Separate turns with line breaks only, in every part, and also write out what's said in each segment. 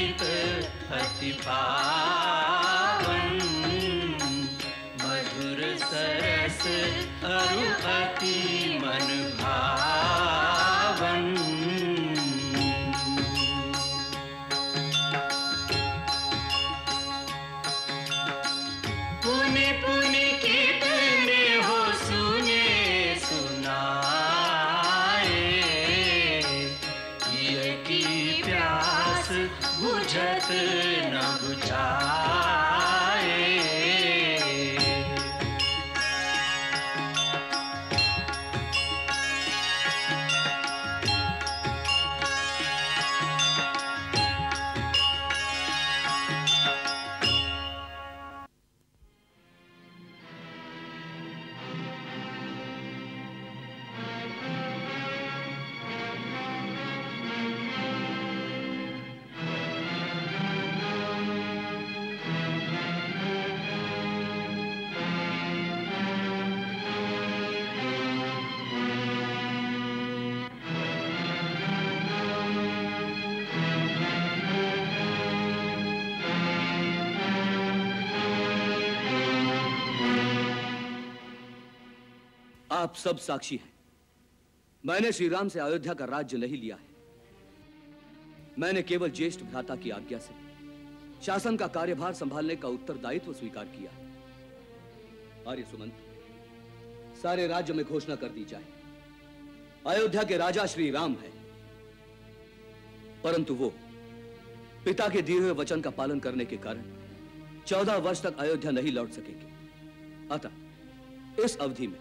गीत अति पावन, मधुर सरस अरु अति मन भावन। पुनि पुनि कितने हो सुने सुनाए, ये की प्यास बुझत न बुझाए।
आप सब साक्षी हैं। मैंने श्री राम से अयोध्या का राज्य नहीं लिया है। मैंने केवल ज्येष्ठ भ्राता की आज्ञा से शासन का कार्यभार संभालने का उत्तरदायित्व स्वीकार किया है। आर्य सुमंत, सारे राज्य में घोषणा कर दी जाए, अयोध्या के राजा श्री राम है, परंतु वो पिता के दिए हुए वचन का पालन करने के कारण 14 वर्ष तक अयोध्या नहीं लौट सकेंगे। अतः इस अवधि में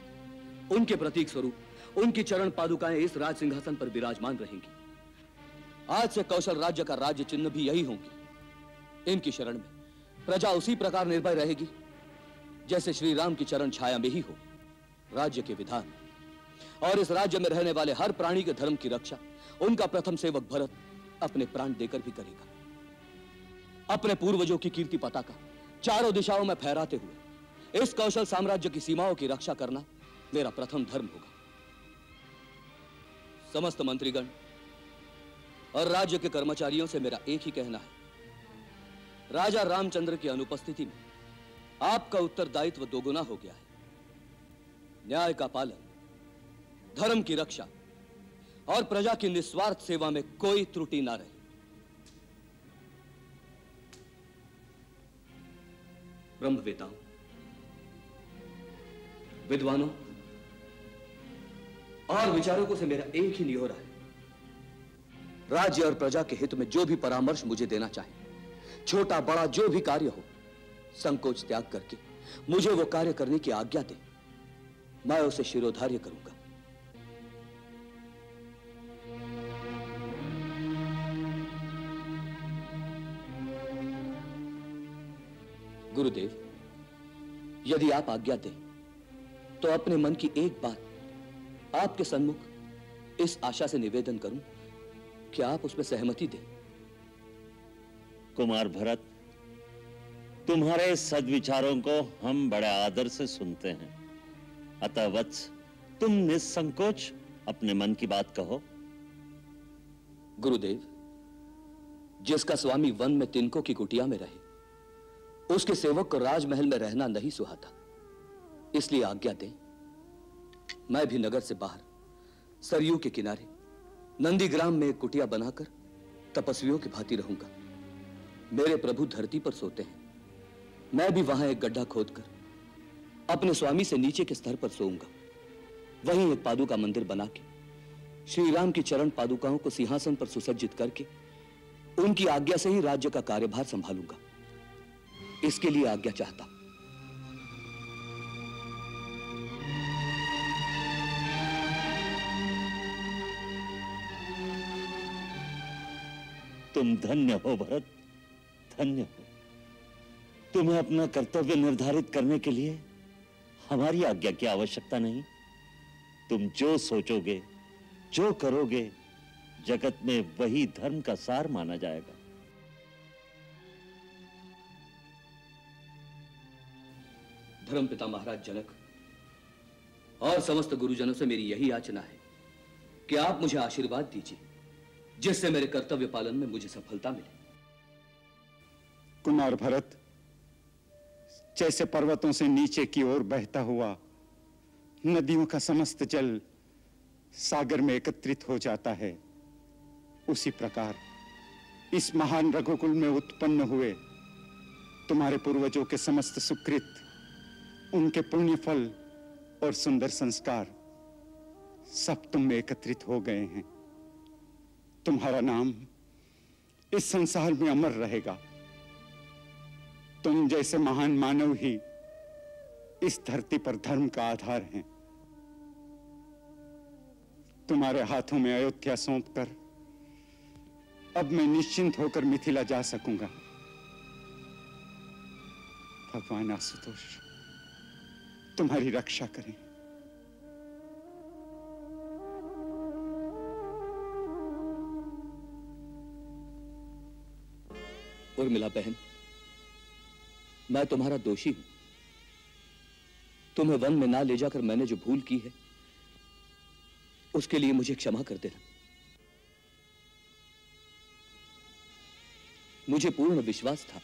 उनके प्रतीक स्वरूप उनकी चरण पादुकाएं इस राज सिंहासन पर विराजमान रहेंगी। आज से कौशल राज्य का राज्य चिन्ह भी यही होंगे। इनकी शरण में प्रजा उसी प्रकार निर्भय रहेगी जैसे श्री राम की चरण छाया में ही हो। राज्य के विधान और इस राज्य में रहने वाले हर प्राणी के धर्म की रक्षा उनका प्रथम सेवक भरत अपने प्राण देकर भी करेगा। अपने पूर्वजों की कीर्ति पताका चारों दिशाओं में फहराते हुए इस कौशल साम्राज्य की सीमाओं की रक्षा करना मेरा प्रथम धर्म होगा। समस्त मंत्रीगण और राज्य के कर्मचारियों से मेरा एक ही कहना है, राजा रामचंद्र की अनुपस्थिति में आपका उत्तरदायित्व दोगुना हो गया है। न्याय का पालन, धर्म की रक्षा और प्रजा की निस्वार्थ सेवा में कोई त्रुटि ना रहे। ब्रह्मवेताओं, विद्वानों और विचारकों से मेरा एक ही निहोरा है, राज्य और प्रजा के हित में जो भी परामर्श मुझे देना चाहे, छोटा बड़ा जो भी कार्य हो, संकोच त्याग करके मुझे वो कार्य करने की आज्ञा दे। मैं उसे शिरोधार्य करूंगा। गुरुदेव, यदि आप आज्ञा दें तो अपने मन की एक बात आपके सन्मुख इस आशा से निवेदन करूं कि आप उसमें सहमति दें।
कुमार भरत, तुम्हारे सद्विचारों को हम बड़े आदर से सुनते हैं। अतः वत्स, तुम निसंकोच अपने मन की बात कहो।
गुरुदेव, जिसका स्वामी वन में तिनकों की कुटिया में रहे, उसके सेवक को राजमहल में रहना नहीं सुहाता। इसलिए आज्ञा दें, मैं भी नगर से बाहर सरयू के किनारे नंदीग्राम में एक कुटिया बनाकर तपस्वियों की भांति रहूंगा। मेरे प्रभु धरती पर सोते हैं, मैं भी वहां एक गड्ढा खोदकर अपने स्वामी से नीचे के स्तर पर सोऊंगा। वहीं एक पादुका मंदिर बना के श्री राम की चरण पादुकाओं को सिंहासन पर सुसज्जित करके उनकी आज्ञा से ही राज्य का कार्यभार संभालूंगा। इसके लिए आज्ञा चाहता।
तुम धन्य हो भरत, धन्य हो। तुम्हें अपना कर्तव्य निर्धारित करने के लिए हमारी आज्ञा की आवश्यकता नहीं। तुम जो सोचोगे, जो करोगे, जगत में वही धर्म का सार माना जाएगा।
धर्मपिता महाराज जनक और समस्त गुरुजनों से मेरी यही याचना है कि आप मुझे आशीर्वाद दीजिए, जिससे मेरे कर्तव्य पालन में मुझे सफलता मिले।
कुमार भरत, जैसे पर्वतों से नीचे की ओर बहता हुआ नदियों का समस्त जल सागर में एकत्रित हो जाता है, उसी प्रकार इस महान रघुकुल में उत्पन्न हुए तुम्हारे पूर्वजों के समस्त सुकृत, उनके पुण्य फल और सुंदर संस्कार सब तुम में एकत्रित हो गए हैं। तुम्हारा नाम इस संसार में अमर रहेगा। तुम जैसे महान मानव ही इस धरती पर धर्म का आधार हैं। तुम्हारे हाथों में अयोध्या सौंपकर अब मैं निश्चिंत होकर मिथिला जा सकूंगा। भगवान आशुतोष तुम्हारी रक्षा करें।
उर्मिला बहन, मैं तुम्हारा दोषी हूं। तुम्हें वन में ना ले जाकर मैंने जो भूल की है, उसके लिए मुझे क्षमा कर देना। मुझे पूर्ण विश्वास था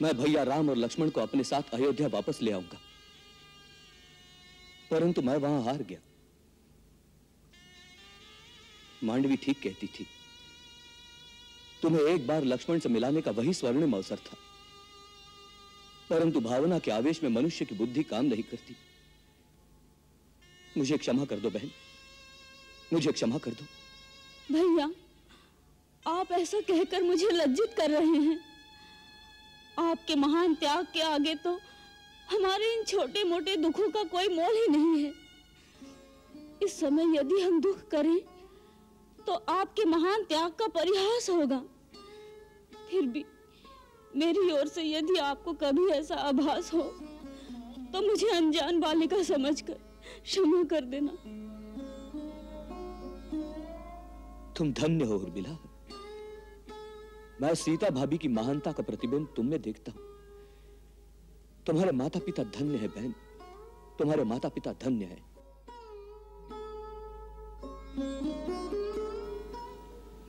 मैं भैया राम और लक्ष्मण को अपने साथ अयोध्या वापस ले आऊंगा, परंतु मैं वहां हार गया। मांडवी ठीक कहती थी, तुम्हें एक बार लक्ष्मण से मिलाने का वही स्वर्णिम अवसर था, परंतु भावना के आवेश में मनुष्य की बुद्धि काम नहीं करती। मुझे क्षमा कर दो बहन, मुझे क्षमा कर दो।
भैया, आप ऐसा कहकर मुझे लज्जित कर रहे हैं। आपके महान त्याग के आगे तो हमारे इन छोटे मोटे दुखों का कोई मोल ही नहीं है। इस समय यदि हम दुख करें तो आपके महान त्याग का परिहास होगा। फिर भी मेरी ओर से यदि आपको कभी ऐसा आभास हो तो मुझे अनजान बालिका समझकर क्षमा कर देना।
तुम धन्य हो उर्मिला। मैं सीता भाभी की महानता का प्रतिबिंब तुम में देखता हूं। तुम्हारे माता पिता धन्य है बहन, तुम्हारे माता पिता धन्य है।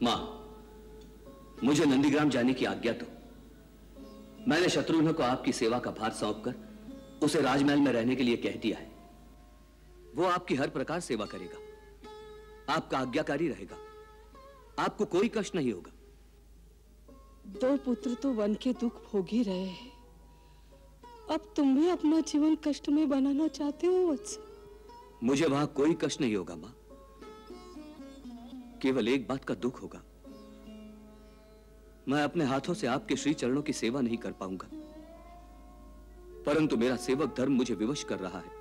मां, मुझे नंदीग्राम जाने की आज्ञा दो। मैंने शत्रुघ्न को आपकी सेवा का भार सौंपकर उसे राजमहल में रहने के लिए कह दिया है। वो आपकी हर प्रकार सेवा करेगा, आपका आज्ञाकारी रहेगा, आपको कोई कष्ट नहीं होगा।
दो पुत्र तो वन के दुख भोग ही रहे हैं, अब तुम भी अपना जीवन कष्ट में बनाना चाहते हो वत्स?
मुझे वहां कोई कष्ट नहीं होगा मां, केवल एक बात का दुख होगा। मैं अपने हाथों से आपके श्री चरणों की सेवा नहीं कर पाऊंगा, परंतु मेरा सेवक धर्म मुझे विवश कर रहा है।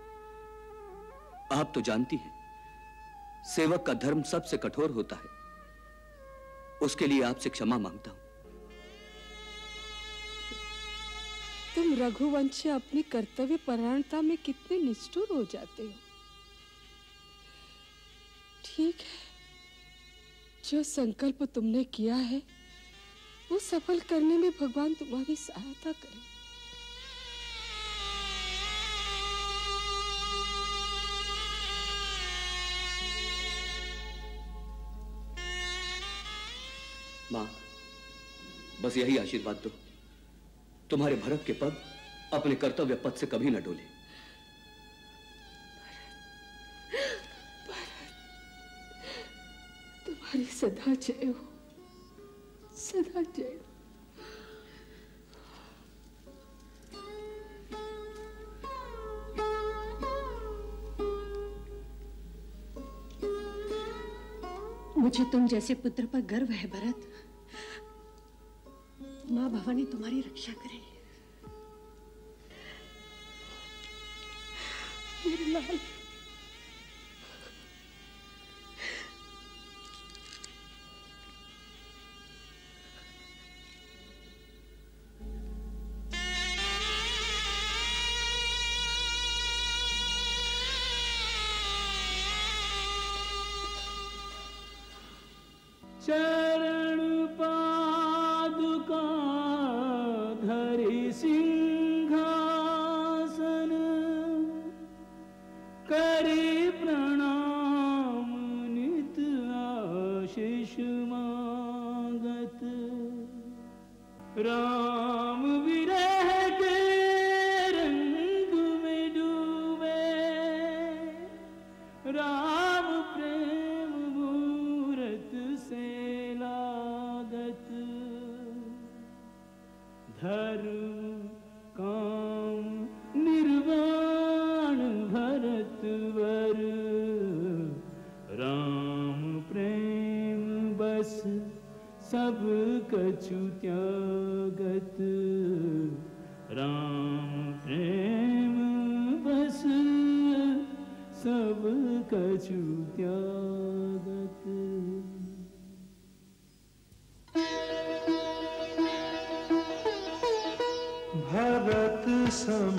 आप तो जानती हैं, सेवक का धर्म सबसे कठोर होता है। उसके लिए आपसे क्षमा मांगता हूं।
तुम रघुवंश अपनी कर्तव्य परायणता में कितने निष्ठुर हो जाते हो। ठीक है, जो संकल्प तुमने किया है वो सफल करने में भगवान तुम्हारी सहायता करे।
मां, बस यही आशीर्वाद दो, तुम्हारे भरत के पद अपने कर्तव्य पद से कभी न डोले।
तुम्हारी सदा जय हो, सदा जय हो।
मुझे तुम जैसे पुत्र पर गर्व है भरत। माँ भवानी तुम्हारी रक्षा करे।
मेरे लाल,
चरण पादुका धरि सिंहासन करि प्रणाम नित आशीष मांगत। राम विरह के रंग में डूबे, राम प्रेम मूरत से लागत, धर्म काम निर्वाण भरत वर, राम प्रेम बस सब कछु त्यागत, राम प्रेम बस सब कछु त्यागत।
भरत सम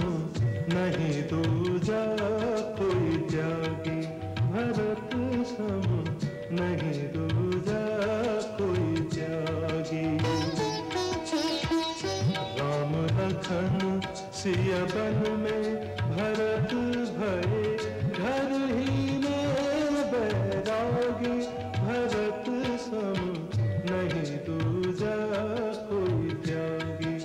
नहीं दूजा कोई त्यागी, भरत सम नहीं दूजा कोई त्यागी। राम लखन सिया बन में भरत भये, घर ही में बैरागी, भरत सम नहीं दूजा कोई त्यागी।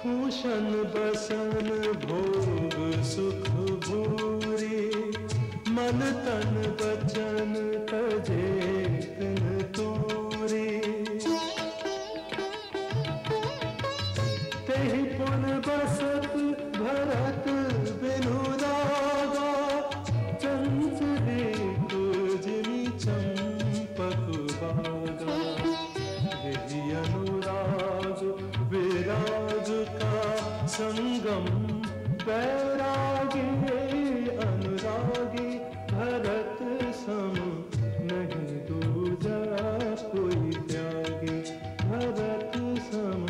भूषण बसन भोग सुख भूरी, मन तन बचन तजे तिन तूरी। तेहि पुन बसत भरत बिनु रागा, चंचले जिमि चंपक बागा। यही अनुराग विराग का संगम, बैरागी अनुरागी, भरत सम नहीं दूजा कोई त्यागी, भरत सम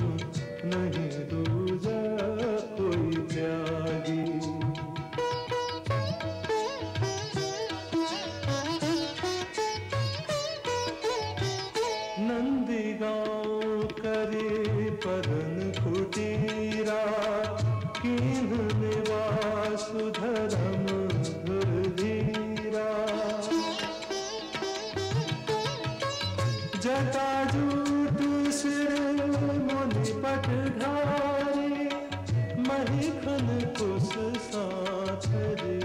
नहीं दूजा कोई त्यागी। नंदी गाँव करे परन कुटीरा, कीन निवास धर्म धीरा। जटाजूट सिर मुनि पटधारी, महिखन कुश साथ रे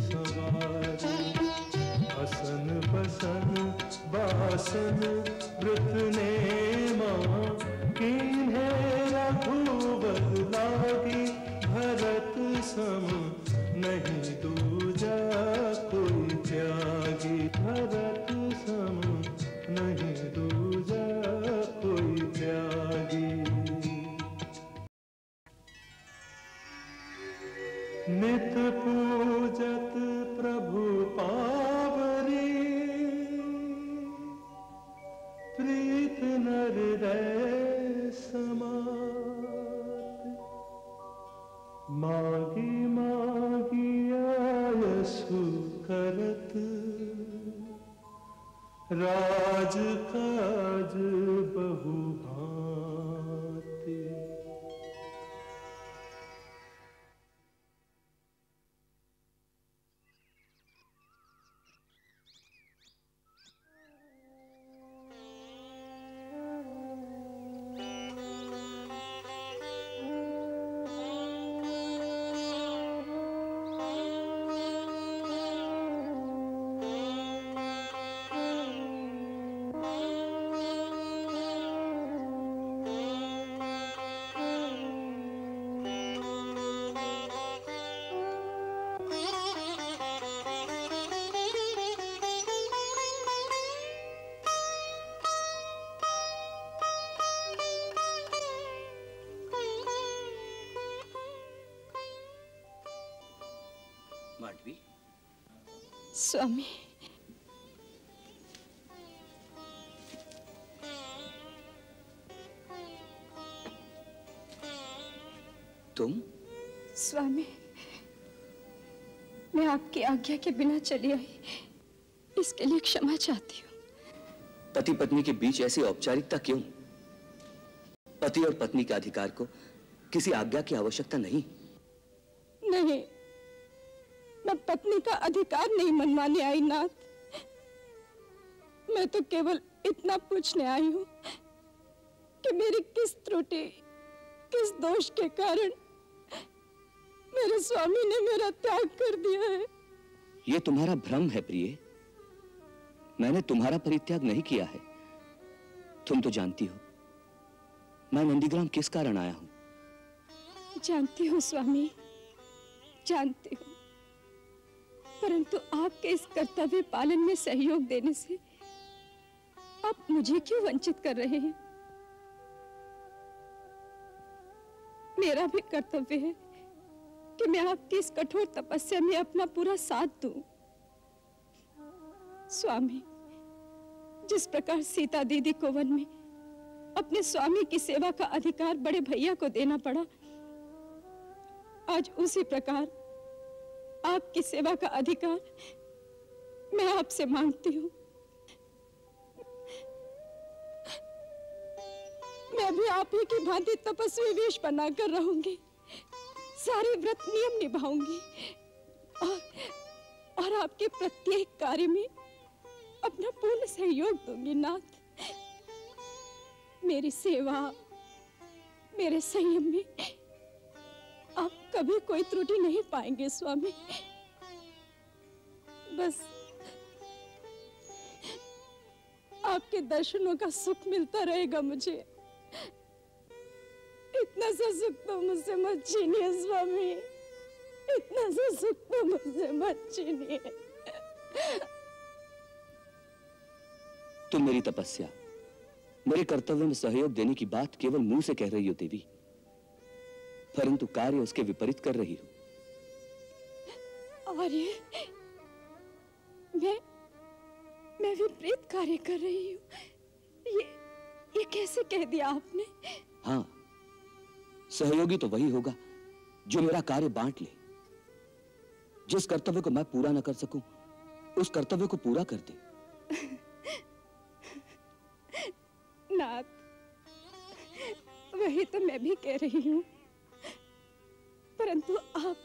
सवारी। असन बसन बासन वृत नेमा, कीन्हे रघुवर लागी, भरत सम नहीं दूजा कोई त्यागी, भरत सम नहीं दूजा कोई त्यागी। नित पूजत प्रभु पावरी, प्रीत नर हृदय समात। मागी मागी आयसु करत, राज काज बहु भांति।
मांडवी।
स्वामी,
तुम?
स्वामी, मैं आपकी आज्ञा के बिना चली आई, इसके लिए क्षमा चाहती हूँ।
पति पत्नी के बीच ऐसी औपचारिकता क्यों? पति और पत्नी के अधिकार को किसी आज्ञा की आवश्यकता नहीं।
नहीं, मैं
पत्नी का अधिकार नहीं मनवाने आई नाथ। मैं तो केवल इतना पूछने आई हूं कि मेरी किस त्रुटि, किस दोष के कारण मेरे स्वामी ने मेरा त्याग कर दिया है।
यह तुम्हारा भ्रम है प्रिय। मैंने तुम्हारा परित्याग नहीं किया है। तुम तो जानती हो मैं नंदीग्राम किस कारण आया हूं।
जानती हूँ स्वामी, जानती हूँ, परंतु आपके इस कर्तव्य पालन में सहयोग देने से आप मुझे क्यों वंचित कर रहे हैं? मेरा भी कर्तव्य है कि मैं आपकी इस कठोर तपस्या में अपना पूरा साथ दूं। स्वामी, जिस प्रकार सीता दीदी को वन में अपने स्वामी की सेवा का अधिकार बड़े भैया को देना पड़ा, आज उसी प्रकार आपकी सेवा का अधिकार मैं आपसे मांगती हूँ। मैं भी आप ही की भांति तपस्वी वेश बनाकर रहूंगी, सारे व्रत नियम निभाऊंगी और आपके प्रत्येक कार्य में अपना पूर्ण सहयोग दूंगी नाथ। मेरी सेवा, मेरे संयम में आप कभी कोई त्रुटि नहीं पाएंगे स्वामी। बस आपके दर्शनों का सुख मिलता रहेगा मुझे। इतना सा सुख तो मुझसे मत छीनिए स्वामी, इतना सा सुख तो मुझसे मत छीनिए।
तुम मेरी तपस्या, मेरे कर्तव्य में सहयोग देने की बात केवल मुंह से कह रही हो देवी, परंतु कार्य उसके विपरीत कर रही हो।
आर्य, मैं विपरीत कार्य कर रही हूँ? ये कैसे कह दिया आपने?
हाँ, सहयोगी तो वही होगा जो मेरा कार्य बांट ले। जिस कर्तव्य को मैं पूरा न कर सकूं, उस कर्तव्य को पूरा कर दे।
नाथ, वही तो मैं भी कह रही हूँ, परंतु आप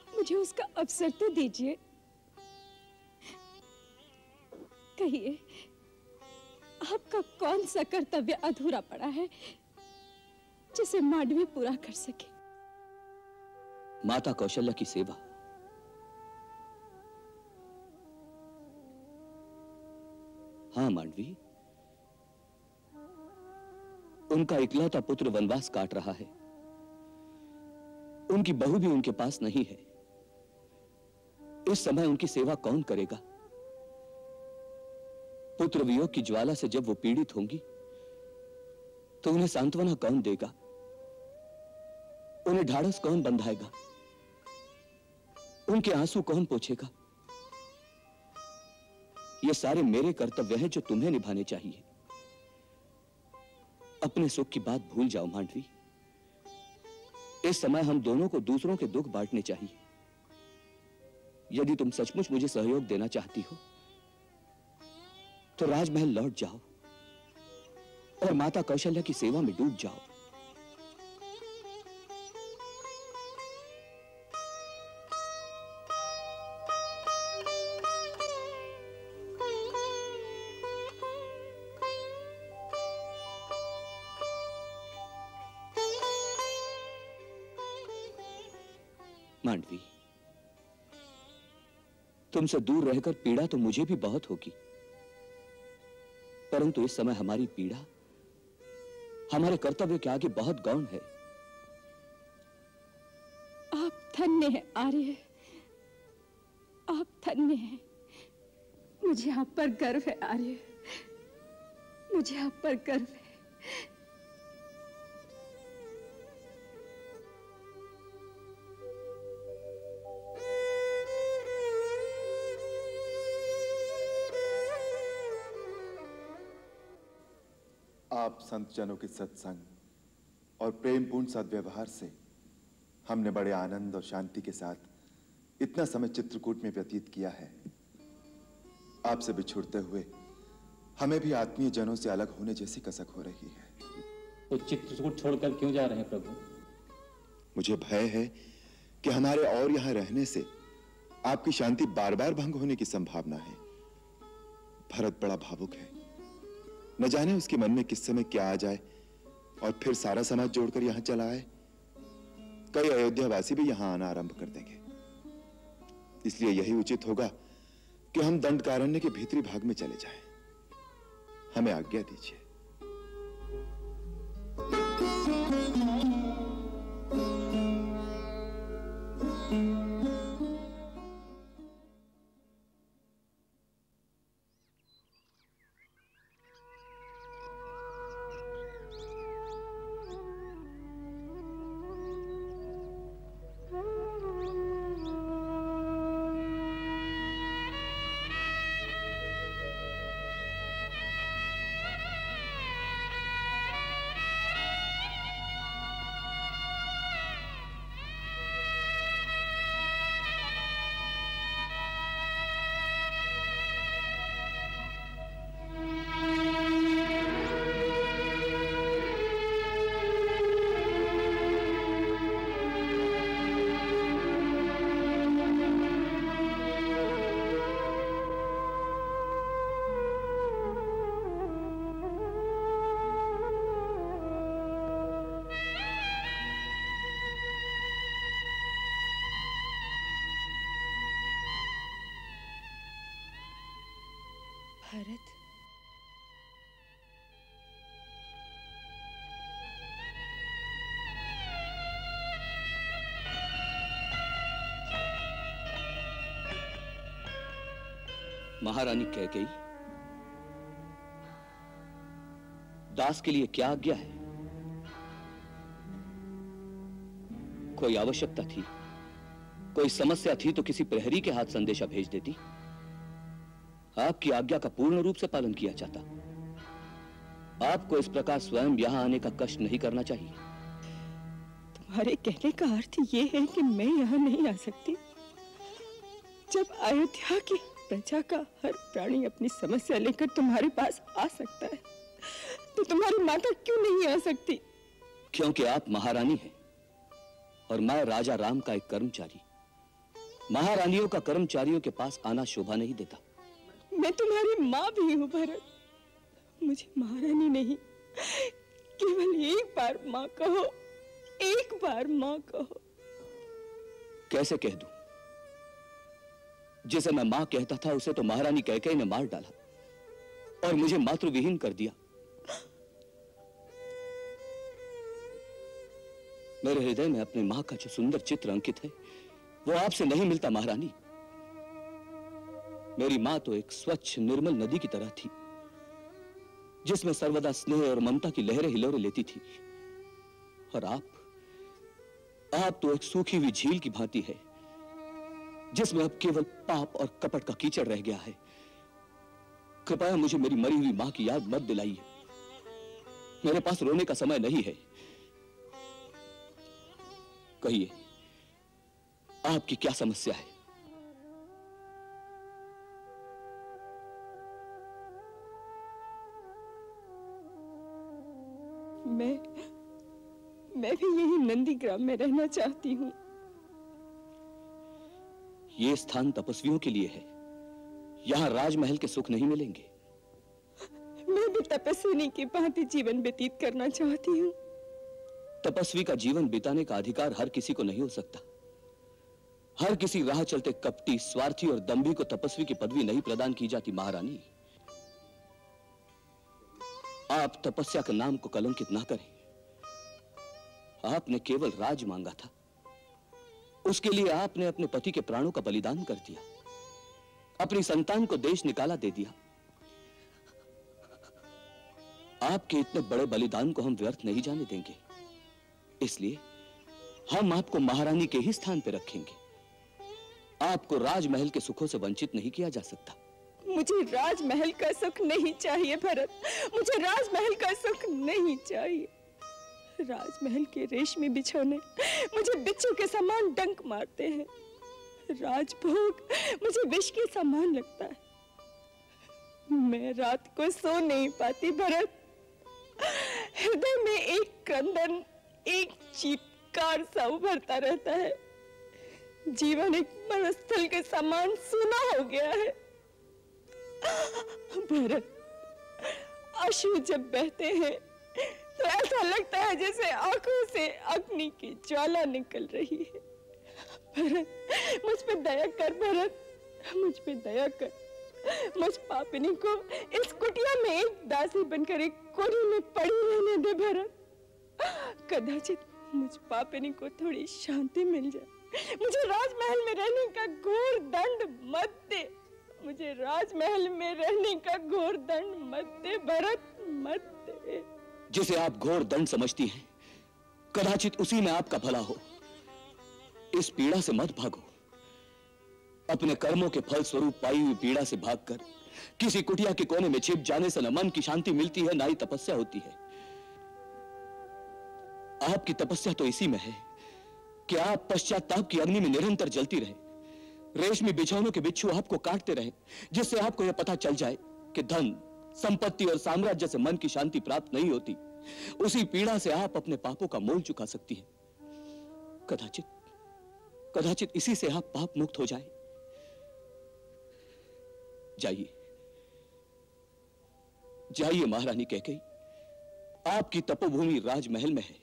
मुझे उसका अवसर तो दीजिए। कहिए, आपका कौन सा कर्तव्य अधूरा पड़ा है जिसे मांडवी पूरा कर सके?
माता कौशल्या की सेवा। हाँ मांडवी, उनका इकलौता पुत्र वनवास काट रहा है। उनकी बहू भी उनके पास नहीं है। इस समय उनकी सेवा कौन करेगा? पुत्र वियोग की ज्वाला से जब वो पीड़ित होंगी तो उन्हें सांत्वना कौन देगा? उन्हें ढाढ़स कौन बंधाएगा? उनके आंसू कौन पोंछेगा? ये सारे मेरे कर्तव्य हैं जो तुम्हें निभाने चाहिए। अपने सुख की बात भूल जाओ मांडवी। इस समय हम दोनों को दूसरों के दुख बांटने चाहिए। यदि तुम सचमुच मुझे सहयोग देना चाहती हो तो राजमहल लौट जाओ और माता कौशल्या की सेवा में डूब जाओ। मांडवी, तुमसे दूर रहकर पीड़ा तो मुझे भी बहुत होगी, परंतु इस समय हमारी पीड़ा हमारे कर्तव्य के आगे बहुत गौण है।
आप धन्य हैं आर्य, आप धन्य हैं। मुझे आप पर गर्व है आर्य, मुझे आप पर गर्व है।
आप संत जनों के सत्संग और प्रेमपूर्ण सद्व्यवहार से हमने बड़े आनंद और शांति के साथ इतना समय चित्रकूट में व्यतीत किया है। आपसे बिछुड़ते हुए हमें भी आत्मीय जनों से अलग होने जैसी कसक हो रही है।
तो चित्रकूट छोड़कर क्यों जा रहे हैं प्रभु?
मुझे भय है कि हमारे और यहाँ रहने से आपकी शांति बार बार भंग होने की संभावना है। भरत बड़ा भावुक है, न जाने उसके मन में किस समय क्या आ जाए और फिर सारा समाज जोड़कर यहां चला आए। कई अयोध्यावासी भी यहां आना आरंभ कर देंगे। इसलिए यही उचित होगा कि हम दंडकारण्य के भीतरी भाग में चले जाएं। हमें आज्ञा दीजिए।
भरत,
महारानी कैकेयी, दास के लिए क्या आज्ञा है? कोई आवश्यकता थी, कोई समस्या थी तो किसी प्रहरी के हाथ संदेशा भेज देती। आपकी आज्ञा का पूर्ण रूप से पालन किया जाता। आपको इस प्रकार स्वयं यहां आने का कष्ट नहीं करना चाहिए।
तुम्हारे कहने का अर्थ ये है कि मैं यहाँ नहीं आ सकती? जब अयोध्या की प्रजा का हर प्राणी अपनी समस्या लेकर तुम्हारे पास आ सकता है, तो तुम्हारी माता क्यों नहीं आ सकती?
क्योंकि आप महारानी हैं और मैं राजा राम का एक कर्मचारी। महारानियों का कर्मचारियों के पास आना शोभा नहीं देता।
मैं तुम्हारी माँ भी हूँ भरत। मुझे महारानी नहीं, केवल एक बार माँ कहो, एक बार माँ कहो।
कैसे कह दूं? जिसे मैं मां कहता था उसे तो महारानी कैकेयी ने मार डाला और मुझे मातृविहीन कर दिया। मेरे हृदय में अपनी मां का जो सुंदर चित्र अंकित है वो आपसे नहीं मिलता महारानी। मेरी मां तो एक स्वच्छ निर्मल नदी की तरह थी जिसमें सर्वदा स्नेह और ममता की लहरें हिलोरे लेती थी, और आप तो एक सूखी हुई झील की भांति है जिसमें अब केवल पाप और कपट का कीचड़ रह गया है। कृपया मुझे मेरी मरी हुई मां की याद मत दिलाइए। मेरे पास रोने का समय नहीं है। कहिए, आपकी क्या समस्या है?
मैं भी यही नंदीग्राम में रहना चाहती हूँ।
ये स्थान तपस्वियों के लिए है। यहाँ राजमहल के सुख नहीं मिलेंगे।
मैं भी तपस्विनी की भांति जीवन व्यतीत करना चाहती हूँ।
तपस्वी का जीवन बिताने का अधिकार हर किसी को नहीं हो सकता। हर किसी राह चलते कपटी, स्वार्थी और दंभी को तपस्वी की पदवी नहीं प्रदान की जाती महारानी। आप तपस्या के नाम को कलंकित ना करें। आपने केवल राज मांगा था, उसके लिए आपने अपने पति के प्राणों का बलिदान कर दिया, अपनी संतान को देश निकाला दे दिया। आपके इतने बड़े बलिदान को हम व्यर्थ नहीं जाने देंगे। इसलिए हम आपको महारानी के ही स्थान पर रखेंगे। आपको राजमहल के सुखों से वंचित नहीं किया जा सकता।
मुझे राजमहल का सुख नहीं चाहिए भरत, मुझे राजमहल का सुख नहीं चाहिए। राजमहल के रेशमी बिछौने मुझे बिच्छू के समान डंक मारते हैं। राजभोग मुझे विष के समान लगता है। मैं रात को सो नहीं पाती भरत। हृदय में एक क्रंदन, एक चीत्कार सा उभरता रहता है। जीवन एक मरुस्थल के समान सूना हो गया है। भरत, आंसू जब बहते हैं तो ऐसा लगता है जैसे आंखों से अग्नि की ज्वाला निकल रही है। भरत, मुझ पे दया कर भरत, मुझ पे दया कर। मुझ पापिनी को इस कुटिया में एक दासी बनकर एक कोने में पड़ी रहने दे भरत। कदाचित मुझ पापिनी को थोड़ी शांति मिल जाए। मुझे राजमहल में रहने का घोर दंड मत दे। मुझे राजमहल में रहने का घोर दंड मत दे भरत, मत दे।
जिसे आप घोर दंड समझती हैं, कदाचित उसी में आपका भला हो। इस पीड़ा से मत भागो। अपने कर्मों के फल स्वरूप पाई हुई पीड़ा से भागकर किसी कुटिया के कोने में छिप जाने से न मन की शांति मिलती है, ना ही तपस्या होती है। आपकी तपस्या तो इसी में है कि आप पश्चाताप की अग्नि में निरंतर जलती रहे। रेशमी बिछौनों के बिच्छू आपको काटते रहे, जिससे आपको यह पता चल जाए कि धन, संपत्ति और साम्राज्य से मन की शांति प्राप्त नहीं होती। उसी पीड़ा से आप अपने पापों का मोल चुका सकती हैं। कदाचित इसी से आप पाप मुक्त हो जाए। जाइए महारानी कैकेयी, आपकी तपोभूमि राजमहल में है।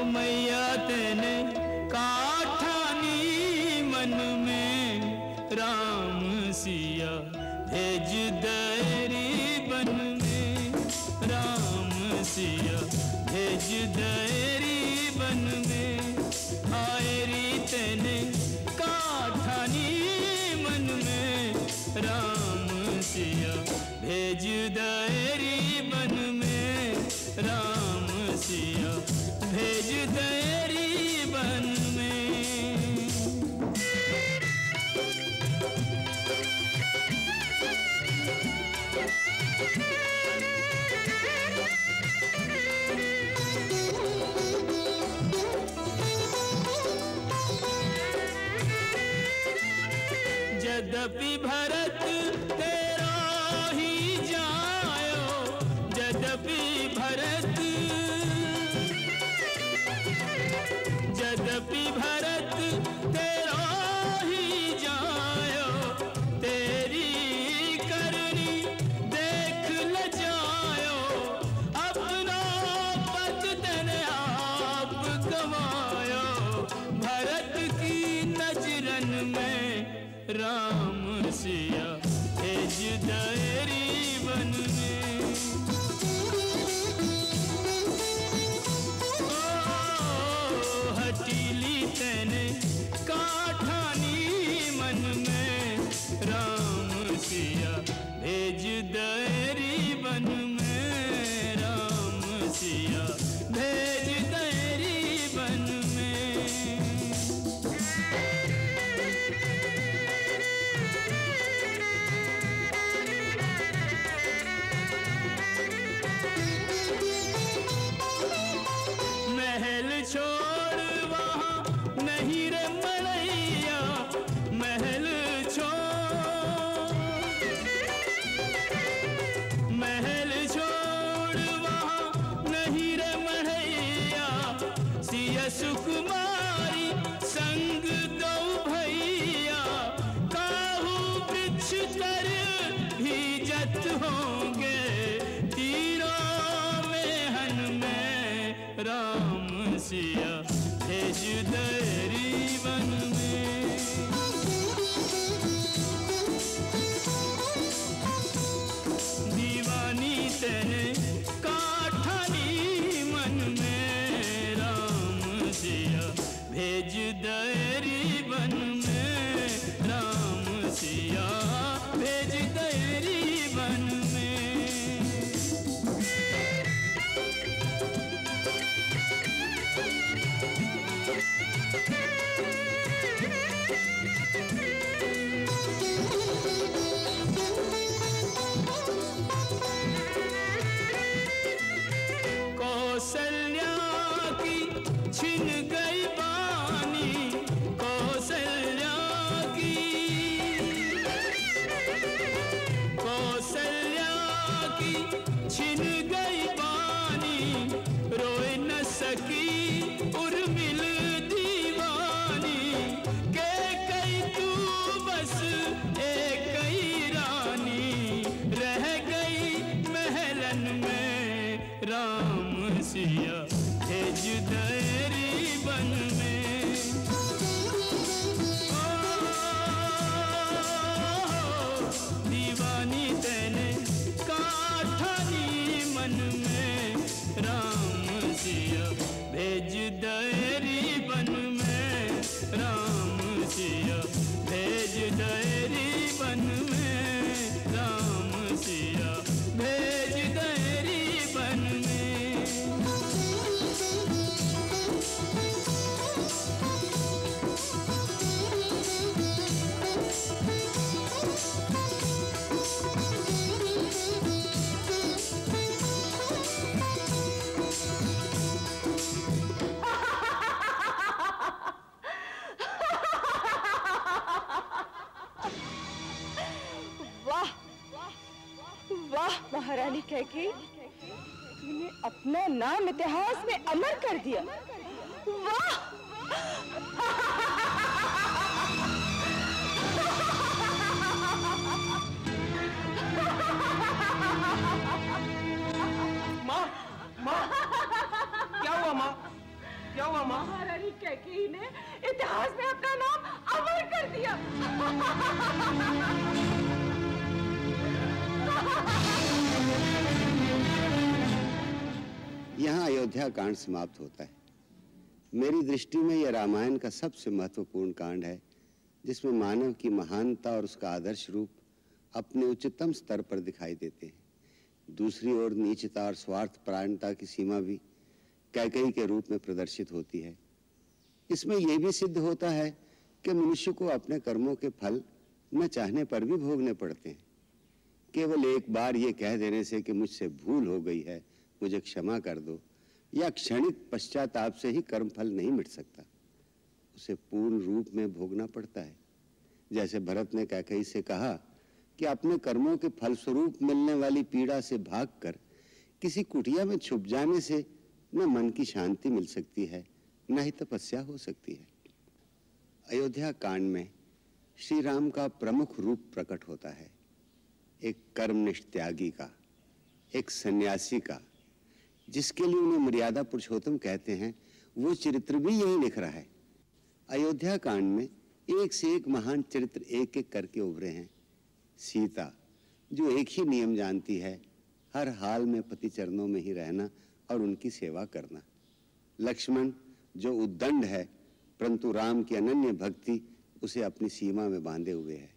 मैया तेने काठानी मन में राम सिया भेज दरी बन में, राम सिया भेज दरी बन में। आयरी तेने काठानी मन में राम सिया भेज दरी बन में, राम सिया भेज दरी बन में। यद्यपि भरत तेरा ही जायो, यद्यपि भरत, यद्यपि भरत तेरा ही जायो, तेरी करनी देख ल जायो। अपना पद तने आप गवायो, भरत की नजरन में राम सिया भेज दरी बन में। हटीली तेने काठानी मन में राम सिया भेज दरी बन में, राम सिया भेज दरी बन में। महल छोड़ वहाँ नहीं रे मड़ैया, महल छोड़, महल छोड़ वहाँ नहीं रे मड़ैया। सिया सुकुमारी संग दो भैया, काहू वृक्ष तर भीजत होंगे, तीरों में हन में राम सिया भेज दरी बन में। दीवानी तेने राम सिया भेज दरी बन में। दीवानी तेने काठानी मन में, राम सिया भेज दरी बन में, राम सिया भेज दरी बन में, राम सिया भेज दरी बन में।
वाह महारानी कैकेयी, तूने अपना नाम इतिहास में अमर कर दिया। वाह!
माँ, माँ, क्या हुआ माँ? क्या हुआ माँ?
महारानी कैकेयी ने इतिहास में अपना नाम अमर कर दिया।
यहाँ अयोध्या कांड समाप्त होता है। मेरी दृष्टि में यह रामायण का सबसे महत्वपूर्ण कांड है, जिसमें मानव की महानता और उसका आदर्श रूप अपने उच्चतम स्तर पर दिखाई देते हैं। दूसरी ओर नीचता और स्वार्थ परायणता की सीमा भी कैकेयी के रूप में प्रदर्शित होती है। इसमें यह भी सिद्ध होता है कि मनुष्य को अपने कर्मों के फल न चाहने पर भी भोगने पड़ते हैं। केवल एक बार ये कह देने से कि मुझसे भूल हो गई है, मुझे क्षमा कर दो, या क्षणिक पश्चाताप से ही कर्मफल नहीं मिट सकता, उसे पूर्ण रूप में भोगना पड़ता है। जैसे भरत ने कैकेयी से कहा कि अपने कर्मों के फलस्वरूप मिलने वाली पीड़ा से भागकर किसी कुटिया में छुप जाने से न मन की शांति मिल सकती है, न ही तपस्या हो सकती है। अयोध्या कांड में श्री राम का प्रमुख रूप प्रकट होता है, एक कर्मनिष्ठ त्यागी का, एक सन्यासी का, जिसके लिए उन्हें मर्यादा पुरुषोत्तम कहते हैं। वो चरित्र भी यही लिख रहा है। अयोध्या कांड में एक से एक महान चरित्र एक एक करके उभरे हैं। सीता, जो एक ही नियम जानती है, हर हाल में पति चरणों में ही रहना और उनकी सेवा करना। लक्ष्मण, जो उद्दंड है, परंतु राम की अनन्य भक्ति उसे अपनी सीमा में बांधे हुए है।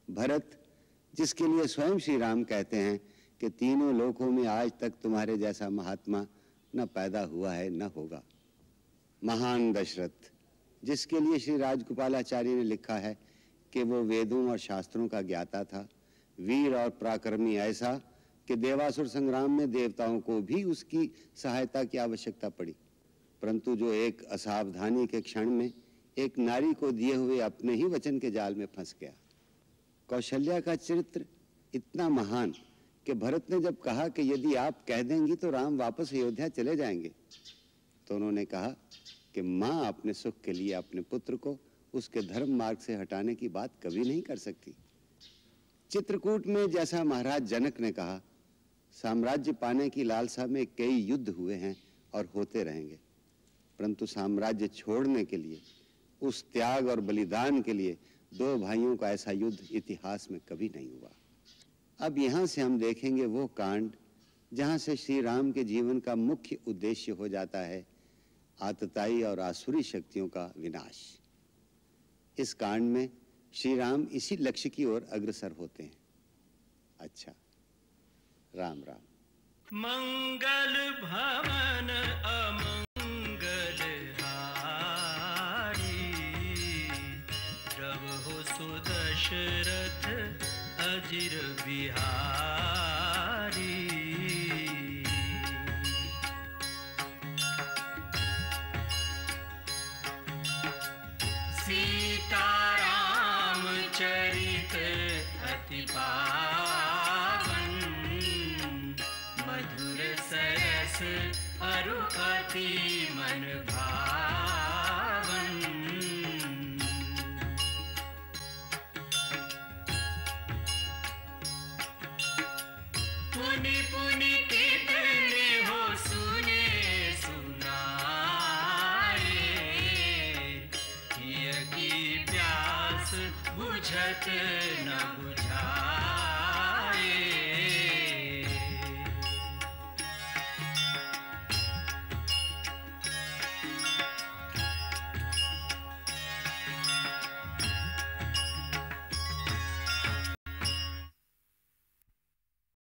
भरत, जिसके लिए स्वयं श्री राम कहते हैं कि तीनों लोकों में आज तक तुम्हारे जैसा महात्मा न पैदा हुआ है न होगा। महान दशरथ, जिसके लिए श्री राजगोपालाचार्य ने लिखा है कि वो वेदों और शास्त्रों का ज्ञाता था, वीर और पराक्रमी ऐसा कि देवासुर संग्राम में देवताओं को भी उसकी सहायता की आवश्यकता पड़ी, परंतु जो एक असावधानी के क्षण में एक नारी को दिए हुए अपने ही वचन के जाल में फंस गया। कौशल्या का चरित्र इतना महान कि भरत ने जब कहा कि यदि आप कह देंगी तो राम वापस अयोध्या चले जाएंगे, तो उन्होंने कहा कि माँ अपने सुख के लिए अपने पुत्र को उसके धर्म मार्ग से हटाने की बात कभी नहीं कर सकती। चित्रकूट में जैसा महाराज जनक ने कहा, साम्राज्य पाने की लालसा में कई युद्ध हुए हैं और होते रहेंगे, परंतु साम्राज्य छोड़ने के लिए, उस त्याग और बलिदान के लिए दो भाइयों का ऐसा युद्ध इतिहास में कभी नहीं हुआ। अब यहाँ से हम देखेंगे वो कांड जहाँ से श्री राम के जीवन का मुख्य उद्देश्य हो जाता है आतताई और आसुरी शक्तियों का विनाश। इस कांड में श्री राम इसी लक्ष्य की ओर अग्रसर होते हैं। अच्छा, राम राम।
मंगल भवन अमंगल हारी, प्रभु सुदशरथ अजिर बिहारी। सीताराम चरित अति पावन, मधुर सरस अरु अति मन भावन। पुनि पुनि कितने हो जगत